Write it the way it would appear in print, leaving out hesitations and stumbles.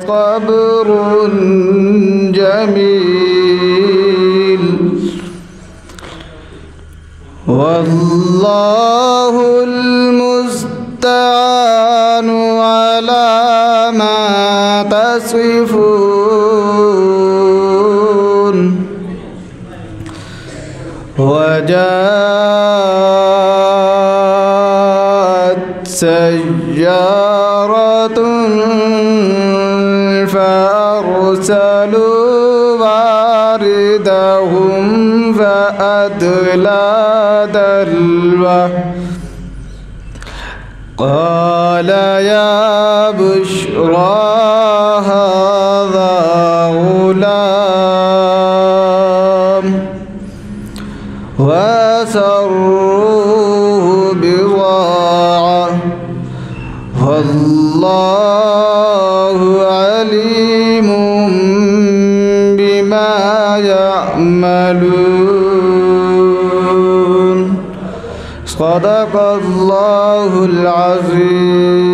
قبر جميل والله المستعان على ما تصفون وجاءت سيارة فأرسلوا واردهم فأدلى دلوه قال يا بشرى هذا غلام وسروه بضاعة والله عليم بما يعملون صدق الله العظيم